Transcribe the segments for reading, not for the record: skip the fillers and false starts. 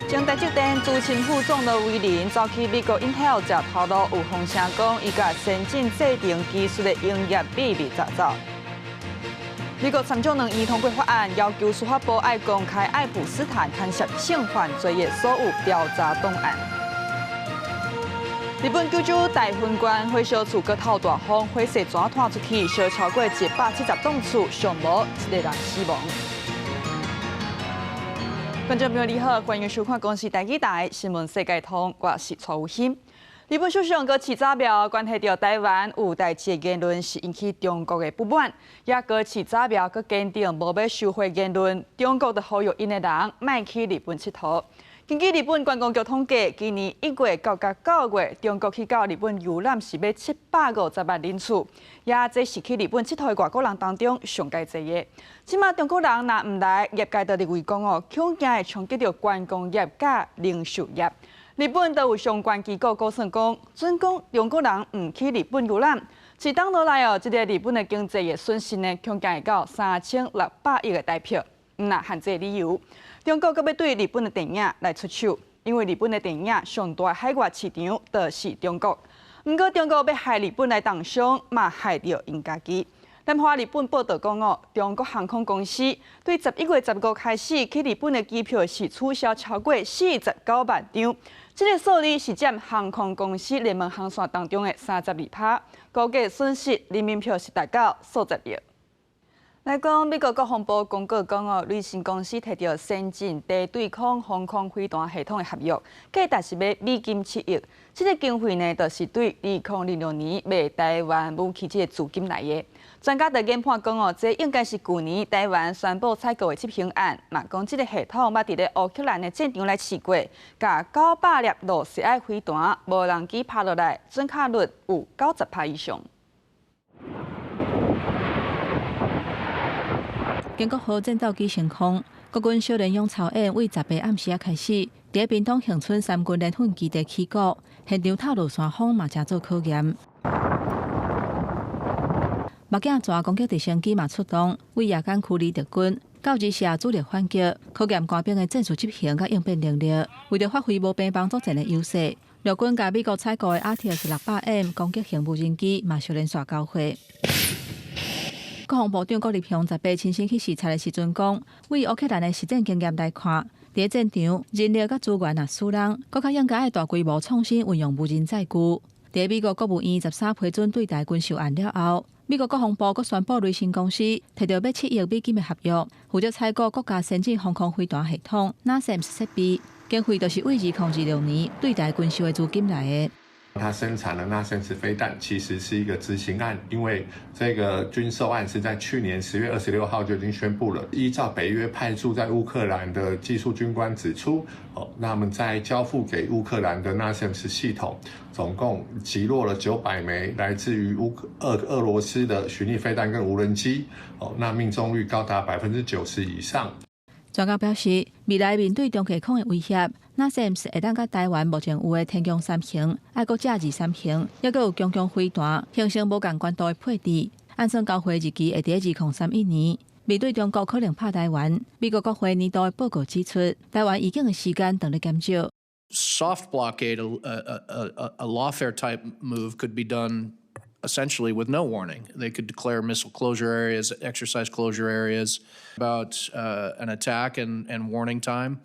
将台积电资深副总的威廉走去美国 Intel 才透露有风声讲，伊甲先进制定技术的营业秘密查找。美国参众两院通过法案，要求司法部要公开爱普斯坦牵涉性犯罪的所有调查档案。日本九州大分县火烧厝阁透大风，火势全拖出去，烧超过170栋厝，上无1个人死亡。观众朋友你好，欢迎收看公视台台新闻世界通，我是曹有欣。日本首相阁市早苗关系到台湾有代志的言论是引起中国的不满，也阁市早苗阁坚定无要收回言论，中国就呼吁因的人莫去日本佚佗。根据日本观光局统计，今年1月到9月，中国去到日本游览是要750万人次，也这是去日本佚佗的外国人当中上介济的。即马中国人若唔来，业界就认为讲恐惊会冲击到观光业甲零售业。日本都有相关机构估算讲，准讲中国人唔去日本游览，一冬落来这个日本的经济的损失呢，恐惊会到3600亿的台币。那限这理由，中国阁要对日本的电影来出手，因为日本的电影上大海外市场就是中国。不过中国要害日本来当伤，嘛害到因家己。南华日本报道讲中国航空公司对11月15号开始去日本的机票是取消超过49万张，这个数字是占航空公司联盟航线当中的32%，估计损失人民币是达到数十亿。来讲，美国国防部公告讲雷神公司摕到先进低对空防空飞弹系统的合约，价值是要美金7亿。这个经费呢，就是对2006年卖台湾武器这个资金来的。专家就研判讲这应该是去年台湾宣布采购的执行案，嘛讲这个系统捌伫咧乌克兰的战场来试过，甲900粒罗斯埃飞弹无人机拍落来，准确率有90%以上。经过好战斗机升空，国军小联勇操演为10日暗时开始，伫屏东恒春3军联训基地起鼓，现场透露山风嘛正做考验。目镜蛇攻击直升机嘛出动，为夜间驱离敌军，到日下主力反击，考验官兵的战术执行甲应变能力。为了发挥无兵帮作战的优势，陆军甲美国采购的 RTS 600M 攻击型无人机嘛小连续交会。国防部长郭立雄18亲身去视察的时阵讲，为乌克兰的实战经验来看，伫战场人力甲资源也输人，更较应该大规模创新运用无人载具。伫美国国务院13批准对台军售案了后，美国国防部阁宣布雷神公司摕到7亿美金的合约，负责采购国家先进防空飞弹系统 NASAMS 设备，经费就是为2026年对台军售的资金来的。它生产的NASAMS飞弹其实是一个执行案，因为这个军售案是在去年10月26号就已经宣布了。依照北约派驻在乌克兰的技术军官指出，那他们在交付给乌克兰的NASAMS系统，总共击落了900枚来自于俄罗斯的巡弋飞弹跟无人机，那命中率高达90%以上。专家表示，未来面对中国空的威胁，NASAMS 会当甲台湾目前有的天宫3型、爱国架2-3型，也阁有强强飞弹，形成无共管道的配置。按算交会日期会伫2031年。面对中国可能拍台湾，美国国会年度的报告指出，台湾已经的时间等咧减少。Soft blockade, a lawfare type move could be done essentially with no warning. They could declare missile closure areas, exercise closure areas, about an attack and warning time.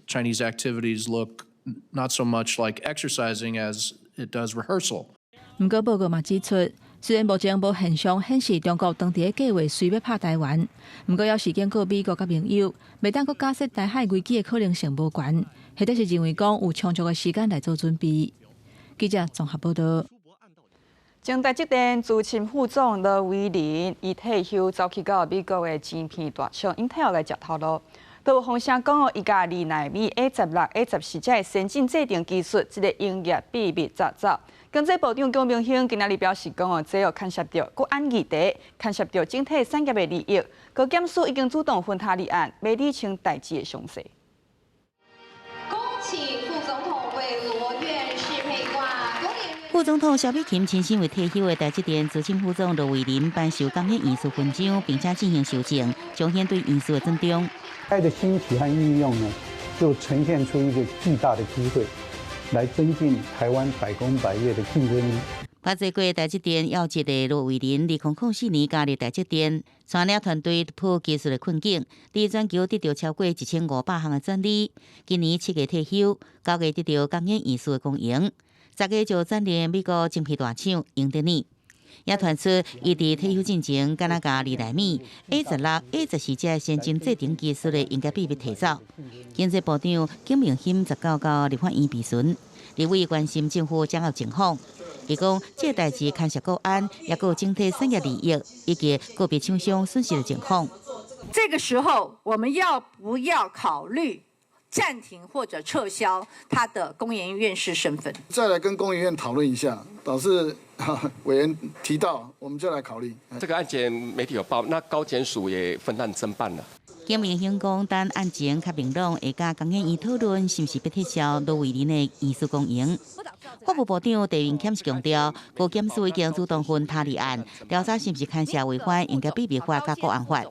Chinese activities look not so much like exercising as it does rehearsal. 不过报告嘛指出，虽然目前无现象显示中国当地的计划随要拍台湾，不过要是经过美国甲盟友，袂当阁假设台海危机的可能性无悬，或者是认为讲有充足的时间来做准备。记者综合报道。将台积电资深副总罗威廉，伊退休走去到美国的晶片大厂 Intel 来接头路。都有风声讲伊家2纳米 A16、A14 这先进制定技术，这个营业秘密查找。经济部长江明兴今日表示讲这牵涉到国安议题，牵涉到整体产业的利益。高检署已经主动分他立案，未理清代志的详细。恭请副总统为罗院士配挂。副总统萧美琴亲身为退休的台积电资深副总罗伟林颁授感谢艺术勋章，并且进行修正，彰显对艺术的尊重。爱的兴起和运用呢，就呈现出一个巨大的机会，来增进台湾百工百业的竞争力。拍摄过台积电要一个罗伟林2004年加入台积电，参领团队突破技术的困境，伫全球得到超过1500项的专利。今年7月退休，9月得到工研院士的公营，10月就参领美国晶片大厂英特尔。也传出，伊伫退休进前，敢若甲2奈米、A16、A14这先进制程技术的应该秘密提走。经济部长景明欣19到立法院备询，立委关心政府掌握情况。伊讲，这个代志牵涉国安，也有整体产业利益以及个别厂商损失的情况。这个时候，我们要不要考虑暂停或者撤销他的工研院士身份？再来跟工研院讨论一下，导致委员提到，我们就来考虑。这个案件媒体有报，那高检署也分担侦办了。景明欣讲，等案情较明朗，会甲工研院讨论是不是要撤销罗伟林的院士公营。法务部长陈云谦是强调，高检署已经主动分他立案，调查是不是牵涉违反应该秘密法甲国安法。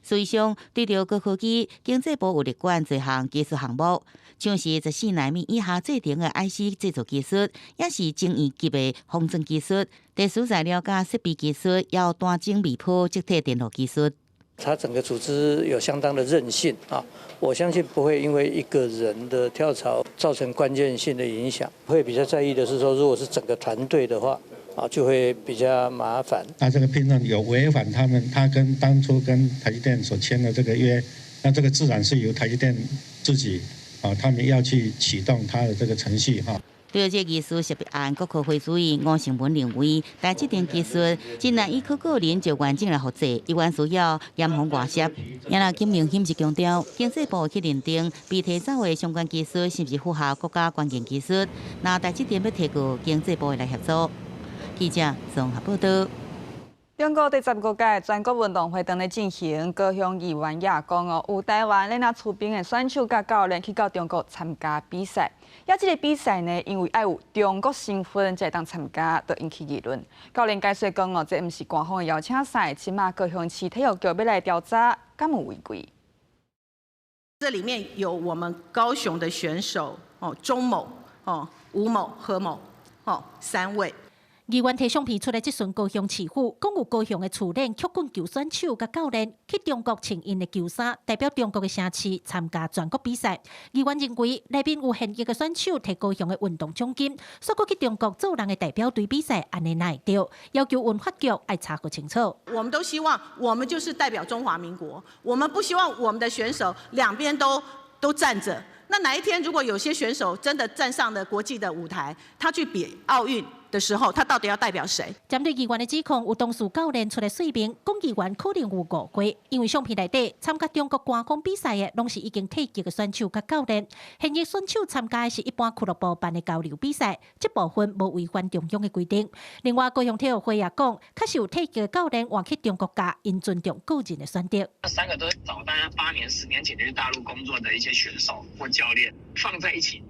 事实上，对着高科技，经济部有立管多项技术项目，像是14奈米以下制程的 IC 制造技术，也是精益级的封装技术、特殊材料甲设备技术，要单晶微波积体电路技术。它整个组织有相当的韧性啊，我相信不会因为一个人的跳槽造成关键性的影响。会比较在意的是说，如果是整个团队的话，啊，就会比较麻烦。那这个聘任有违反他跟当初跟台积电所签的这个约，那这个自然是由台积电自己啊，他们要去启动他的这个程序哈。对这技术设备案，国科会主任吴成文认为，台积电技术真难依靠个人就完整来复制，依然需要严防外泄。然而，金明欣是强调，经济部去认定被提走的相关技术是不是符合国家关键技术，那台积电要提过经济部来协助。记者综合报道。中国第15届全国运动会正在进行，高雄议员也讲有台湾咧那出兵的选手甲教练去到中国参加比赛。也这个比赛呢，因为要有中国身份才会当参加，就引起议论。教练解说讲这毋是官方的邀请赛，起码高雄市体育局要来调查，敢有违规。这里面有我们高雄的选手钟某、吴某、何某3位。议员提相片出来，即阵高雄市府讲有高雄的处练曲棍球选手甲教练去中国穿因的球衫，代表中国的城市参加全国比赛。议员认为内面有现役的选手摕高雄的运动奖金，所以去中国做人的代表队比赛，安尼哪会对？要求文化局要查个清楚。我们都希望，我们就是代表中华民国，我们不希望我们的选手两边都站着。那哪一天如果有些选手真的站上了国际的舞台，他去比奥运的时候，他到底要代表谁？针对议员的指控，有当事教练出来说明，讲议员可能有误会，因为相片内底参加中国官方比赛的，拢是已经退役的选手甲教练，现役选手参加的是一般俱乐部办的交流比赛，这部分无违反中央的规定。另外，高雄体育会也讲，确实有退役的教练换去中国教，因尊重个人的选择。那3个都是早大概8年、10年前就去大陆工作的一些选手或教练放在一起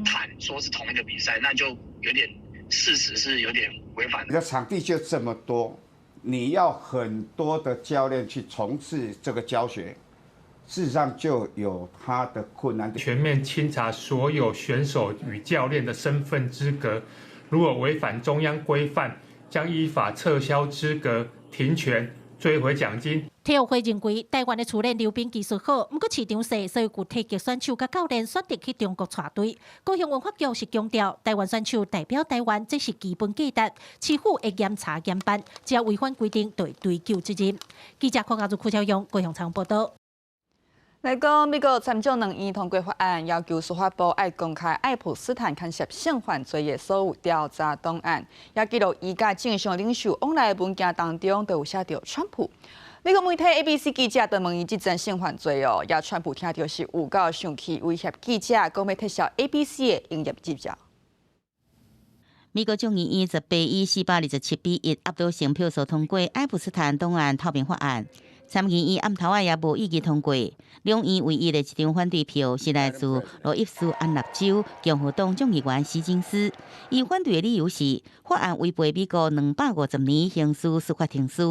谈，说是同一个比赛，那就有点。事实是有点违反的。你的场地就这么多，你要很多的教练去从事这个教学，事实上就有他的困难。全面清查所有选手与教练的身份资格，如果违反中央规范，将依法撤销资格、停权、追回奖金。体育会认为，台湾的处练溜冰技术好，不过市场小，所以有退役选手甲教练选择去中国带队。高雄文化局是强调，台湾选手代表台湾，这是基本价值，市府会严查严办，只要违反规定，就会追究责任。记者柯家珠、柯超勇高雄报道。来讲，美国参众两院通过法案，要求司法部爱公开爱普斯坦牵涉性犯罪的所有调查档案，也记录伊甲政商领袖往来的文件当中都有写到川普。美国媒体 ABC 记者就问伊即阵性犯罪也川普听到是有够生气，威胁记者讲要撤销 ABC 的营业执照。美国众议院18以427比1压倒性票数通过爱普斯坦档案透明法案。参议院暗头也无意见通过，两院唯一的一张反对票是来自路易斯安那州共和党众议员史金斯。伊反对的理由是，法案违背美国250年刑事司法程序，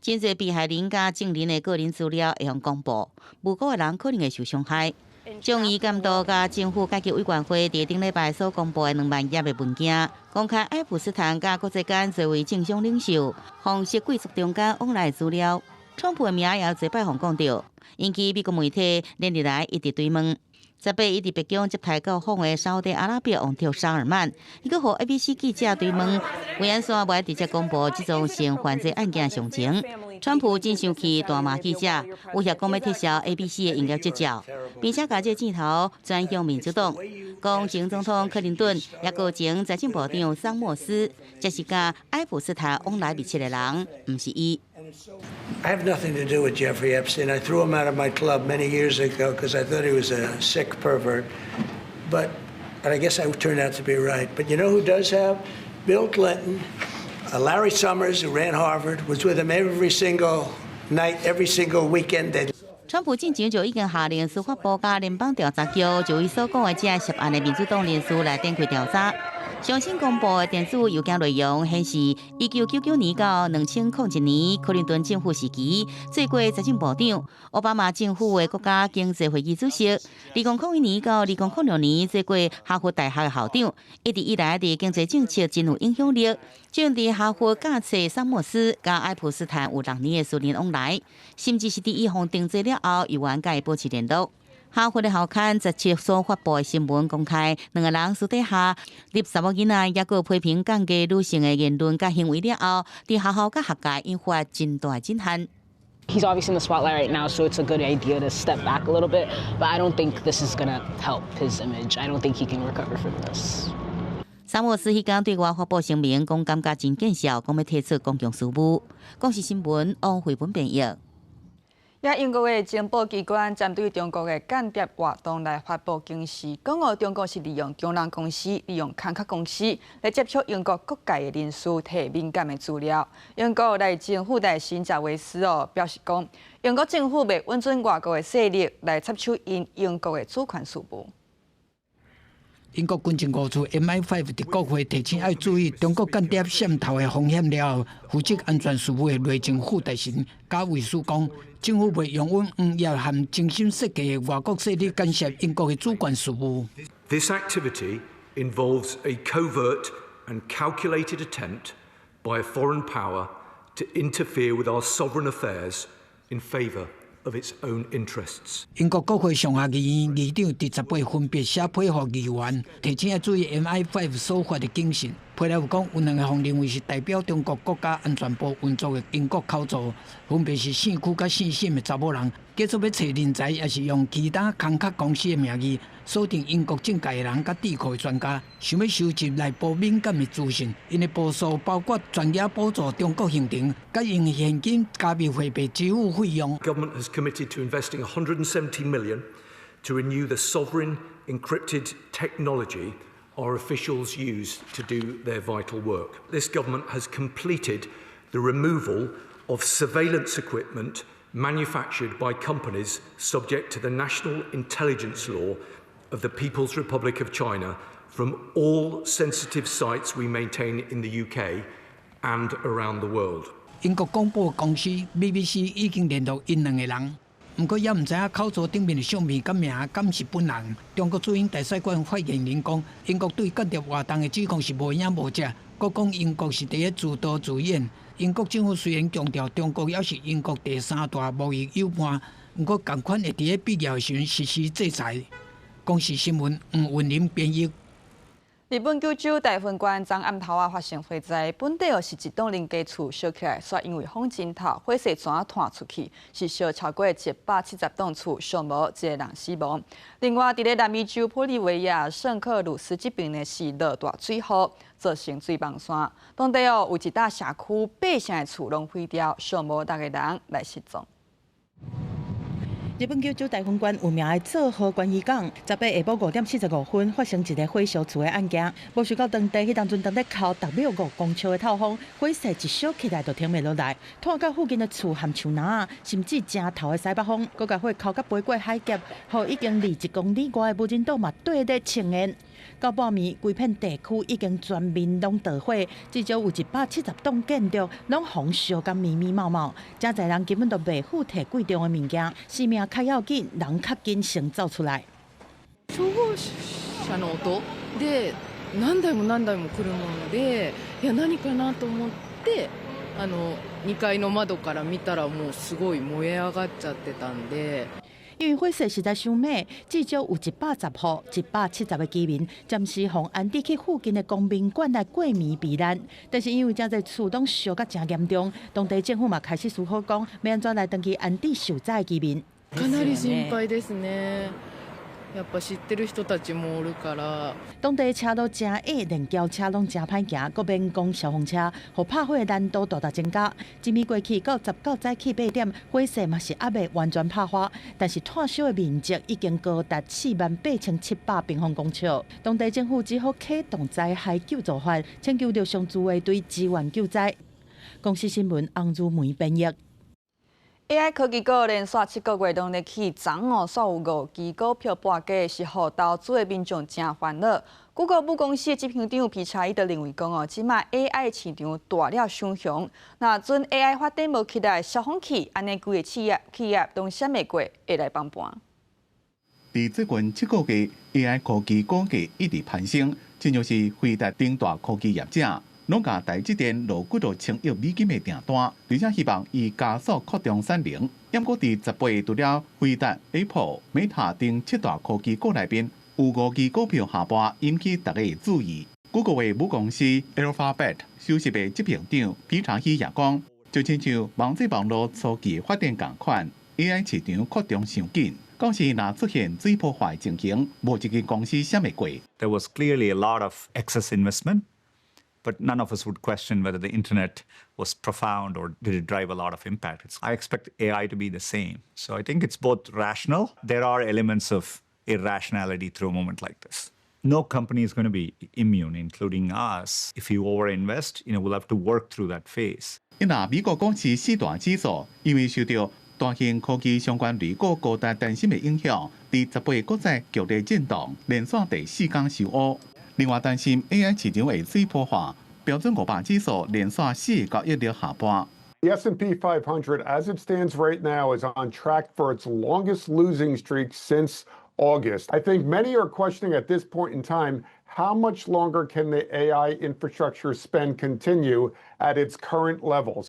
真侪被害人甲证人的个人资料会向公布，无辜的人可能会受伤害。众议监督甲政府改革委员会伫顶礼拜所公布的2万页的文件，公开爱普斯坦甲国际间作为政商领袖、皇室贵族中间往来资料。川普的名也侪摆放讲到，引起美国媒体连日来一直追问。18日伫北京接待到访的沙特阿拉伯王储沙尔曼，伊阁互 ABC 记者追问，维安线未直接公布这种性犯罪案件详情。川普真生气，大骂记者，威胁讲要撤销 ABC 的营业执照，并且把这镜头转向民主党，讲前总统克林顿也告前财政部长桑莫斯，这是甲爱普斯坦往来密切的人，毋是伊。I have nothing to do with Jeffrey Epstein. I threw him out of my club many years ago because I thought he was a sick pervert. But I guess I turned out to be right. But you know who does have? Bill Clinton, Larry Summers, who ran Harvard, was with him every single night, every single weekend. 川普近前就已经下令司法部甲联邦调查局就伊所讲的这涉案的民主党人士来展开调查。上新公布的电子邮件内容显示，1999年到2001年，克林顿政府时期做过财政部长；奥巴马政府的国家经济会议主席；2001年到2006年做过哈佛大学的校长，一直以来伫经济政策真有影响力。像伫哈佛教册桑莫斯甲爱普斯坦有6年的私人往来，甚至是伫伊方定罪了后，依然甲伊保持联络。哈佛的校刊17所发布的新闻公开，两个人私底下立查某囡仔，也个批评降低女性的言论甲行為了後，伫學校甲學界引發真大震撼。He's obviously in the spotlight right now, so it's a good idea to step back a little bit. But I don't think this is gonna help his image. I don't think he can recover from this. 萨默斯迄天对外发布声明，讲感觉真见笑，讲要提出公共事务。公视新闻王慧文编译。英国的情报机关针对中国的间谍活动来发布警示，讲中国是利用中人公司、利用空壳公司来接触英国各界的人士，提敏感的资料。英国内政副大臣查韦斯表示讲，英国政府袂允准外国的势力来插手英国的主权事务。英国军情五处 MI5 伫国会提醒要注意中国间谍渗透的风险了后，负责安全事务的内政副大臣贾维斯讲，政府袂容允也含精心设计的外国势力干涉英国的主权事务。This activity involves a covert and calculated attempt by a foreign power to interfere with our sovereign affairs in favour of its own interests. 英国国会上下议院议长第18分别写批予议员，提醒要注意 MI5 所发的警讯。批内有讲，有2个方认为是代表中国国家安全部运作的英国口座，分别是姓区甲姓沈的查某人，继续要找人才，也是用其他空壳公司的名义锁定英国政界的人甲智库的专家，想要收集内部敏感的资讯。因的部署包括专业补助中国行程，甲用现金加密货币支付费用。Government has committed to investing 170 million to renew the sovereign encrypted technology our officials use to do their vital work. This government has completed the removal of surveillance equipment manufactured by companies subject to the national intelligence law of the People's Republic of China from all sensitive sites we maintain in the UK and around the world. 英国广播公司 BBC 已经联络因2个人。不过也唔知影口座顶面的相片甲名敢是本人。中国驻英大使馆发言人讲，英国对间谍活动的指控是无影无迹，佮讲英国是第一自导自演。英国政府虽然强调中国也是英国第3大贸易伙伴，不过同款会伫必要时实施制裁。公视新闻吴云林编译。日本九州大分县昨暗头发生火灾，本地是一栋人家厝烧起来，煞因为风真透，火势全传出去，是烧超过170栋厝，伤无1个人死亡。另外，伫咧南美洲玻利维亚圣克鲁斯这边呢是落大水雨，造成水崩山，当地有一大社区8成的厝拢毁掉，伤无6个人来失踪。日本九州大分县有名的做好关医港，18下午5点45分发生一个火烧厝的案件。无想到当地迄当阵正在靠达秒5公尺的透风，火势一烧起来就停袂落来，拖到附近的厝和树林啊，甚至正头的西北风，搁甲火烤甲飞过海峡，互已经离1公里外的无人岛嘛对咧呈现。到半暝，规片地区已经全面拢着火，至少有170栋建筑拢红烧甲密密麻麻，真侪人根本就袂付摕贵重的物件，性命较要紧，人较紧先走出来。消防車の音で何台も何台も来るもので、いや何かなと思って2階の窓から見たらもうすごい燃え上がっちゃってたんで。因为火势实在伤猛，至少有110户、170个居民暂时从安置去附近的公民馆来过暝避难。但是因为真侪厝拢烧甲真严重，当地政府嘛开始思考讲，要安怎来登记安置受灾居民。かなり心配ですね。やっぱ知ってる人たちもおるから。当地车路真矮，连轿车拢真歹行，搁免讲消防车，互拍火的难度大大增加。一暝过去到19早起8点，火势嘛是还未完全拍花，但是炭烧的面积已经高达48700平方公尺。当地政府只好启动灾害救助法，请求着上自卫队支援救灾。公司新闻洪如梅编译。AI 科技股连续7个月拢咧起涨哦，所有5支股票半价是互投资的民众真烦恼。Google 母公司执行长皮查伊就认为讲哦，即卖 AI 市场大了伤雄，那准 AI 发展无期待消防器，安尼规个企业拢闪袂过，会来帮盘。伫最近7个月 ，AI 科技股价一直攀升，真像是辉达等大科技业者。拢甲台积电落几多千亿美金的订单，而且希望以加速扩张产能。不过，伫10月除了辉达、Apple、Meta 等7大科技股内面，有5支股票下跌，引起大家的注意。Google 的母公司 Alphabet 首席的执行长皮查希也讲，就亲像网际网络初期发展同款 ，AI 市场扩张伤紧。到时若出现水泡化情形，无一个公司闪袂过。There was clearly a lot of excess investment. But none of us would question whether the internet was profound or did it drive a lot of impact. I expect AI to be the same. So I think it's both rational. There are elements of irrationality through a moment like this. No company is going to be immune, including us. If you overinvest, we'll have to work through that phase. 因那美国股市4大指数因为受到大型科技相关类股高度担心的影响，伫10月国债剧烈震动，连续第4天收乌。另外担心 AI 市场会水泡化，标准500指数连续4个交易日下跌。The S&P 500, as it stands right now, is on track for its longest losing streak since August. I think many are questioning at this point in time, how much longer can the AI infrastructure spend continue at its current levels?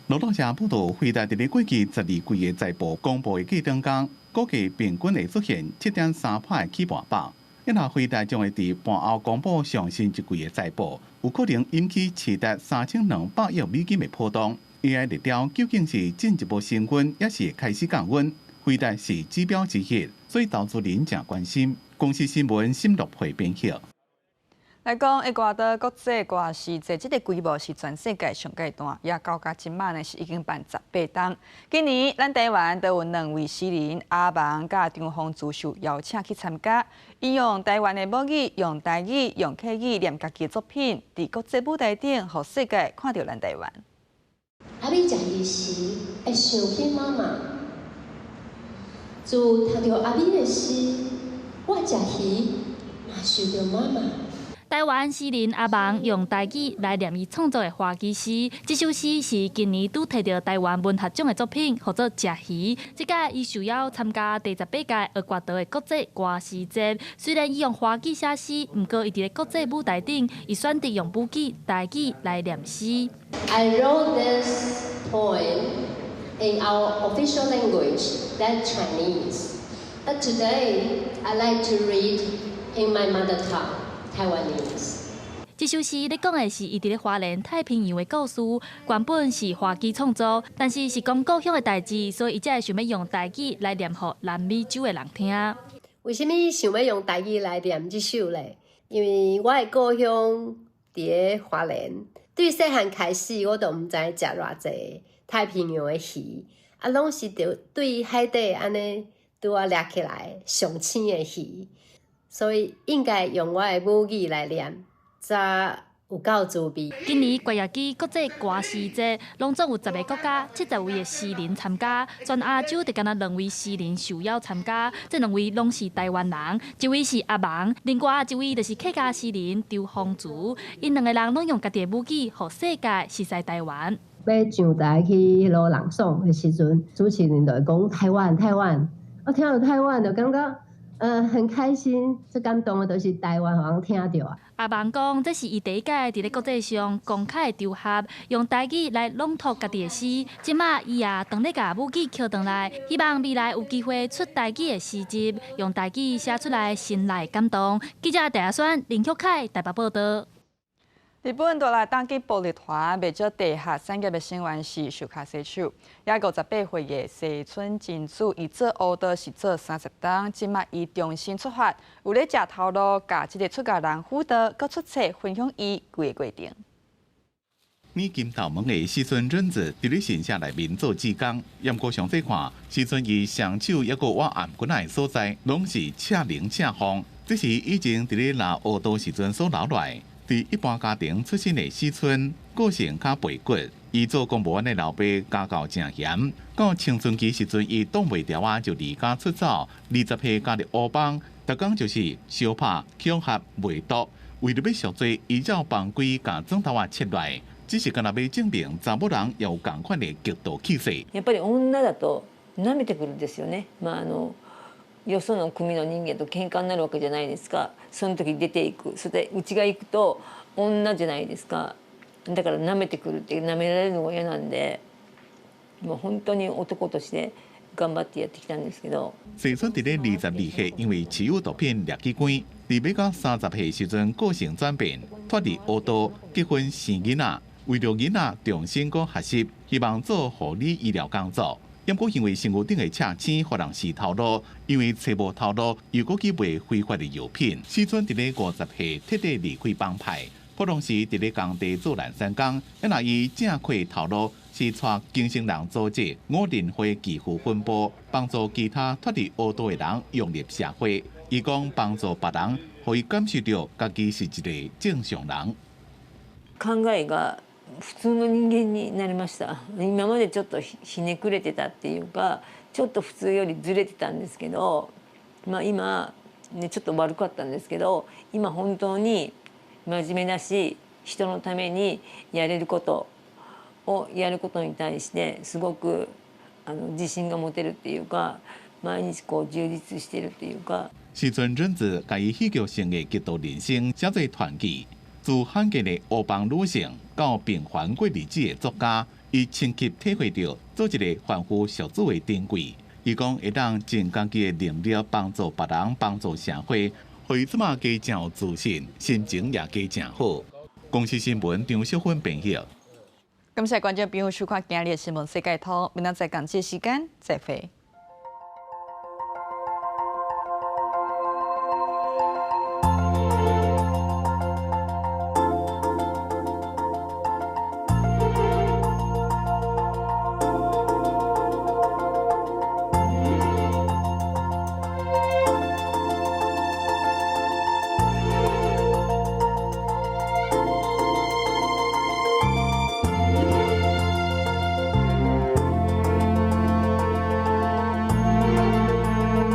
路透社报道，辉达伫咧过去12季的财报公布的季中间，估计平均会出现7.3%的起盘爆。因下辉达将会伫盘后公布上新一季的财报，有可能引起市值3200亿美金的波动。AI 日调究竟是进一步升温，还是开始降温？辉达是指标之一，所以投资人正关心。公司新闻深入会编辑。来讲，厄瓜多国际歌诗节，这个规模是全世界上界大，也到甲今晚呢是已经办18档。今年咱台湾都有2位诗人阿芒甲张宏祖受邀请去参加，伊用台湾的母语、用台语、用客语念家己的作品，伫国际舞台顶，互世界看到咱台湾。啊，你食鱼时会想起妈妈，自读到阿美的诗，我食鱼嘛想到妈妈。台湾诗人阿芒用台语来念伊创作的花旗诗，这首诗是今年拄摕到台湾文学奖的作品，叫做《食鱼》。这届伊受邀参加第18届厄瓜多的国际歌诗节。虽然伊用花旗写诗，不过伊伫咧国际舞台顶，伊选择用母语台语来念诗。I wrote this poem in our official language, that Chinese. But today, I like to read in my mother tongue. Taiwanese。这首诗咧讲的是伊伫咧花莲太平洋的故事，原本是花旗创作，但是是讲故乡的代志，所以伊才会想要用台语来念予南美洲的人听。为什么想要用台语来念这首咧？因为我的故乡伫咧花莲，对细汉开始我都唔知食偌济太平洋的鱼，啊，拢是对海底安尼拄啊掠起来上青的鱼。所以应该用我的母语来念，才有够滋味。今年瓜亚基国际歌诗节，拢总有10个国家、70位的诗人参加。全亚洲就敢若2位诗人受邀参加，这2位拢是台湾人，一位是阿芒，另外一位就是客家诗人张宏祖。因2个人拢用家己的母语，互世界识识台湾。要上台去迄落朗诵的时阵，主持人就会讲台湾，台湾。我听到台湾就感觉。很开心，最感动的就是台湾人听到啊。阿芒讲，这是伊第一届伫咧国际上公开场合用台语来朗读家己的诗。即马伊也当咧甲母语捡回来，希望未来有机会出台语的诗集，用台语写出来，心内感动。记者戴亚轩、林旭凯台北报道。日本大来打击暴力团，未少地下产业的成员是受卡洗手。也58岁的西村真子，伊做乌道是做30档，即马伊重新出发，有咧食头路，甲即个出家人辅导，佮出册分享伊规个过程。年金头毛的西村润子伫咧神社内面做志工，严格详细看，西村伊双手抑个我暗棍的所在，拢是赤灵赤红，这是以前伫咧拿乌道时阵所留来。伫一般家庭出身的西村，个性较背骨，伊做公务员的老爸家教真严。到青春期时阵，伊挡袂牢啊，就离家出走，20岁加入乌帮，逐工就是相拍、抢合、卖毒。为了要赎罪，依照帮规甲砖头啊切来，只是干那要证明查某人也有同款的极度气势。やっぱり女だと舐めてくるんですよね。よその組の人間と喧嘩になるわけじゃないですか。その時出ていく。それでうちが行くと女じゃないですか。だから舐めてくるって舐められるのが嫌なんで、もう本当に男として頑張ってやってきたんですけど。西村伫咧22岁，因为持有毒品掠去关，而要到30岁时阵个性转变，脱离乌道，结婚生囡仔，为了囡仔重新个学习，希望做护理医疗工作。因过因为身躯顶的赤青，互人是头路，因为找无头路，又搁去卖非法的药品。西村伫咧50岁彻底离开帮派，普通时伫咧工地做烂三工。那伊正确头路是带精神人组织5人会寄付分拨，帮助其他脱离乌道的人融入社会。伊讲帮助别人，互伊感受到家己是一个正常人。考えが普通の人間になりました。今までちょっとひねくれてたっていうか、ちょっと普通よりずれてたんですけど、今ねちょっと悪かったんですけど、今本当に真面目だし、人のためにやれることをやることに対してすごく自信が持てるっていうか、毎日充実してるっていうか。西村润子甲伊戏剧性的极度人生写做传记。自罕见的乌帮女性到平凡过日子的作家，伊深刻体会到做一个凡夫俗子的珍贵。伊讲会当尽家己的能力帮助别人、帮助社会，互伊即马加真有自信，心情也加真好。公司新闻张淑芬编译。感谢观众朋友收看今日的新闻世界通，明仔载同一时间再会。